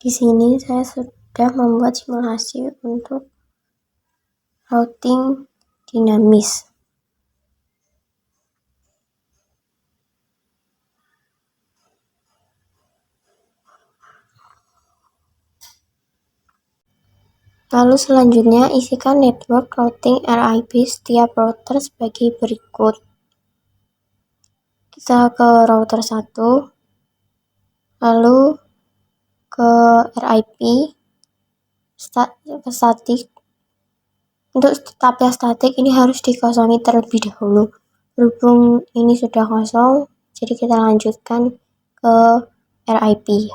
Di sini saya sudah membuat simulasi untuk routing dinamis. Lalu selanjutnya isikan network routing RIP setiap router sebagai berikut. Kita ke router 1, lalu ke RIP statik. Untuk tabel statik ini harus dikosongi terlebih dahulu. Berhubung ini sudah kosong, jadi kita lanjutkan ke RIP.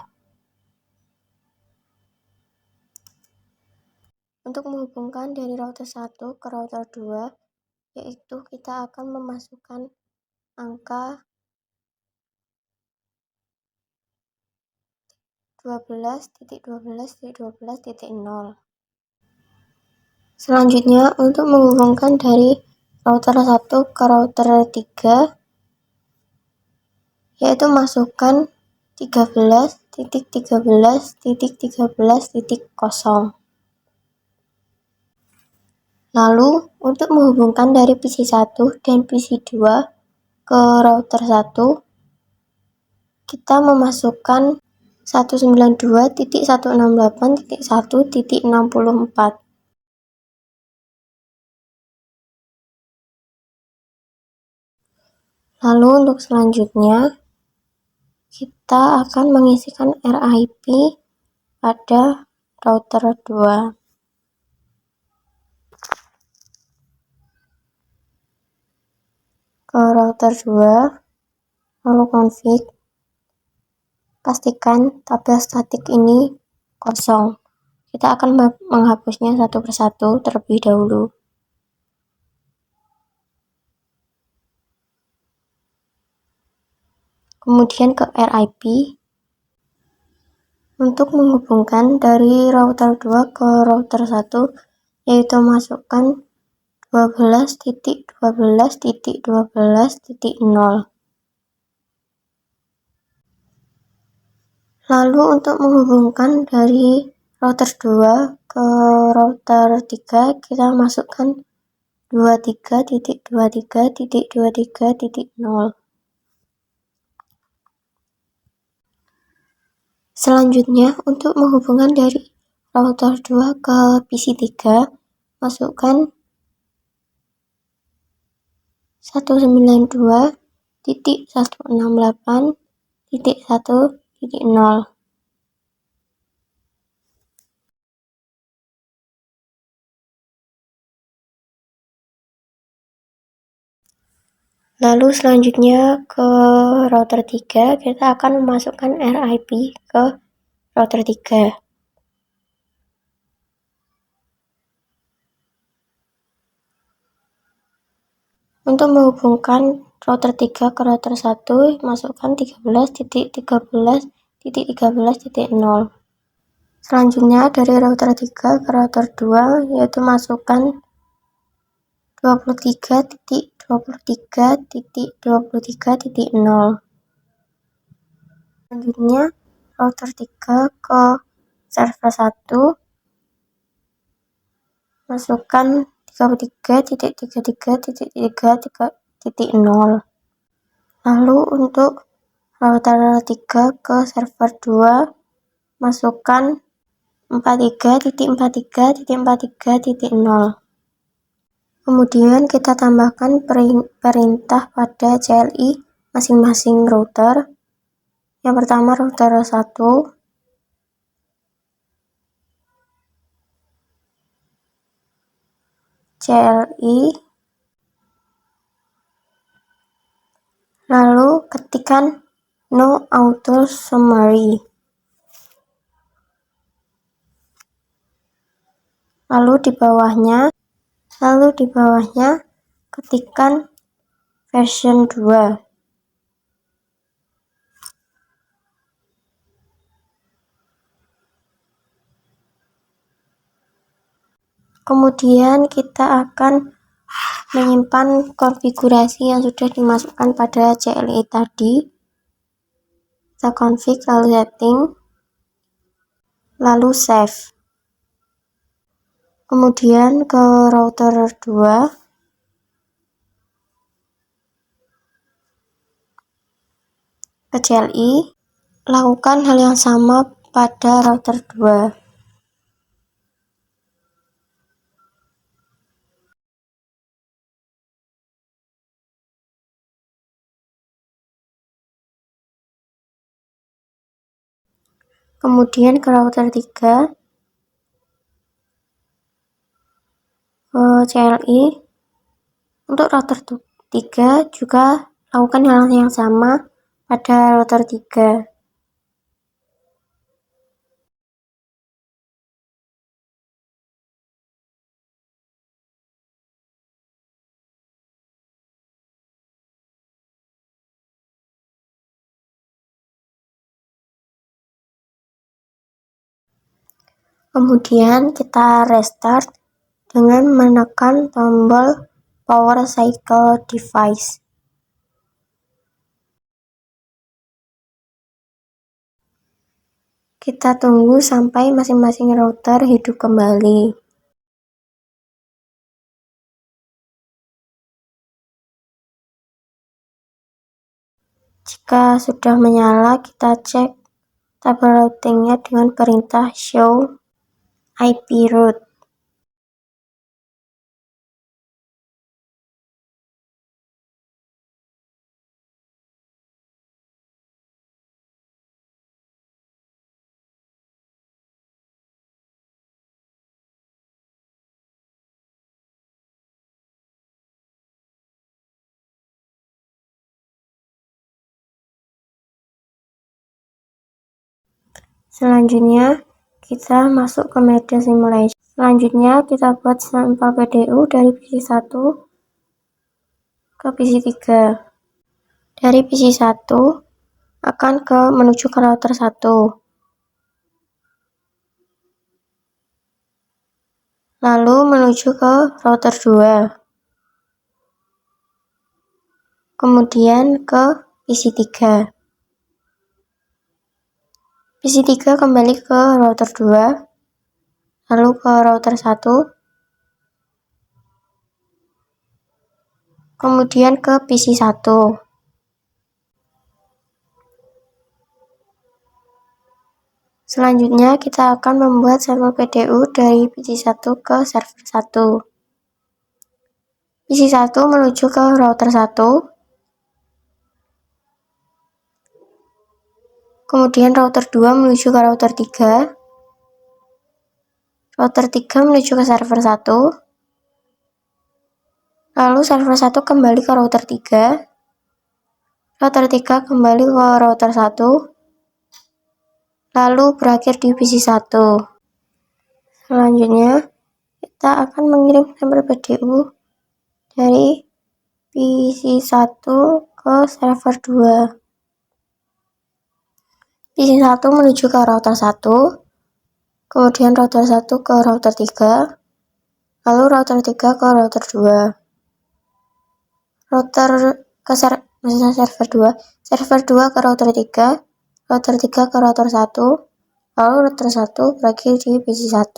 Untuk menghubungkan dari router 1 ke router 2, yaitu kita akan memasukkan angka 12.12.12.0. Selanjutnya, untuk menghubungkan dari router 1 ke router 3, yaitu masukkan 13.13.13.0. Lalu, untuk menghubungkan dari PC 1 dan PC 2 ke router 1, kita memasukkan 192.168.1.64. Lalu untuk selanjutnya, kita akan mengisikan RIP pada router 2. Ke router 2, lalu config, pastikan tabel statik ini kosong. Kita akan menghapusnya satu persatu terlebih dahulu. Kemudian ke RIP. Untuk menghubungkan dari router 2 ke router 1, yaitu masukkan 12.12.12.0. Lalu untuk menghubungkan dari router 2 ke router 3, kita masukkan 23.23.23.0. Selanjutnya, untuk menghubungkan dari router 2 ke PC 3, masukkan 192.168.1.0. Lalu selanjutnya ke router 3, kita akan memasukkan RIP ke router 3. Untuk menghubungkan router 3 ke router 1, masukkan 13.13.13.0. Selanjutnya dari router 3 ke router 2, yaitu masukkan 23.23.23.0. Selanjutnya router 3 ke server 1, masukkan 33.33.3.0. Lalu untuk router 3 ke server 2, masukkan 43.43.43.0. Kemudian kita tambahkan perintah pada CLI masing-masing router. Yang pertama router 1, CLI, lalu ketikkan no auto summary. Lalu di bawahnya ketikkan version 2. Kemudian kita akan menyimpan konfigurasi yang sudah dimasukkan pada CLI tadi. Kita config lalu setting. lalu save. Kemudian ke router 2, ke CLI, lakukan hal yang sama pada router 2. Kemudian ke router 3, ke CLI. Untuk router 3 juga lakukan hal yang sama pada router 3. Kemudian kita restart dengan menekan tombol power cycle device. Kita tunggu sampai masing-masing router hidup kembali. Jika sudah menyala, kita cek tabel routingnya dengan perintah show IP route. Selanjutnya, kita masuk ke media simulation. Selanjutnya, kita buat sampel PDU dari PC1 ke PC3. Dari PC1 akan menuju ke router 1. Lalu menuju ke router 2. Kemudian ke PC3. PC3 kembali ke router 2. Lalu ke router 1. Kemudian ke PC1. Selanjutnya, kita akan membuat sampel PDU dari PC1 ke server 1. PC1 menuju ke router 1. Kemudian router 2 menuju ke router 3. Router 3 menuju ke server 1. Lalu server 1 kembali ke router 3. Router 3 kembali ke router 1. Lalu berakhir di PC1. Selanjutnya, kita akan mengirim sampel PDU dari PC1 ke server 2. PC1 menuju ke router 1, kemudian router 1 ke router 3, lalu router 3 ke router 2. Server 2 ke router 3, router 3 ke router 1, lalu router 1 berakhir di PC1.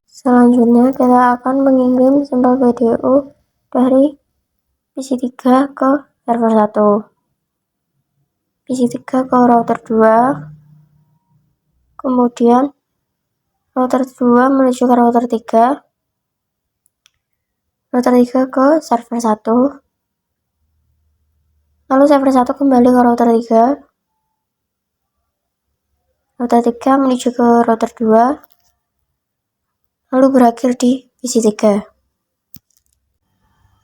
Selanjutnya, kita akan mengirim sampel PDU dari PC3 ke server 1. PC3 ke router 2, kemudian router 2 menuju ke router 3, router 3 ke server 1, lalu server 1 kembali ke router 3, router 3 menuju ke router 2, lalu berakhir di PC3.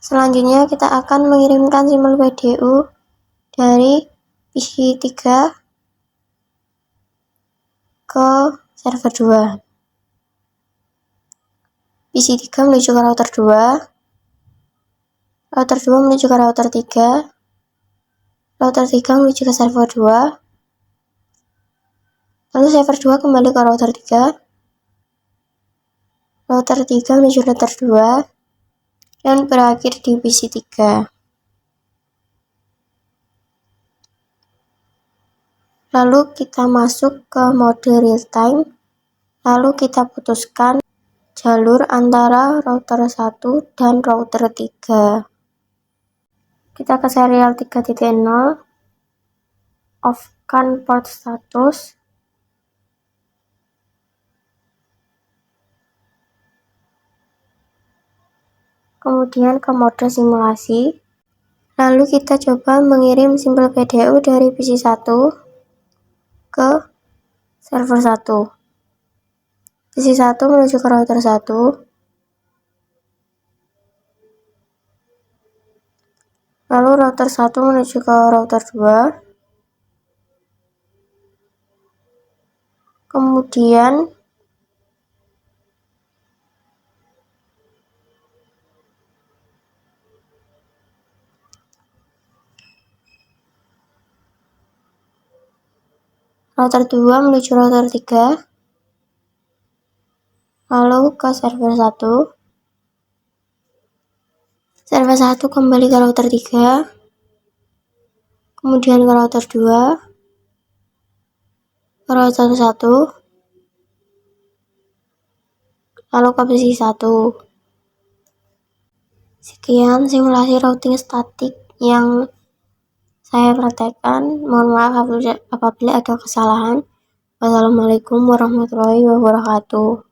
Selanjutnya, kita akan mengirimkan sampel PDU dari PC3 ke server 2. PC3 menuju ke router 2, router 2 menuju ke router 3, router 3 menuju ke server 2, lalu server 2 kembali ke router 3, router 3 menuju router 2, dan berakhir di PC3. Lalu kita masuk ke mode real time Lalu kita putuskan jalur antara router 1 dan router 3. Kita ke serial 3.0, off-kan port status, kemudian ke mode simulasi. Lalu kita coba mengirim simpel PDU dari PC 1 ke server 1. PC 1 menuju ke router 1. Lalu router 1 menuju ke router 2. Kemudian router 2 menuju router 3. Lalu ke server 1. Server 1 kembali ke router 3. Kemudian ke router 2. Ke router 1. Lalu ke PC 1. Sekian simulasi routing statik yang saya praktekkan. Mohon maaf apabila ada kesalahan. Wassalamualaikum warahmatullahi wabarakatuh.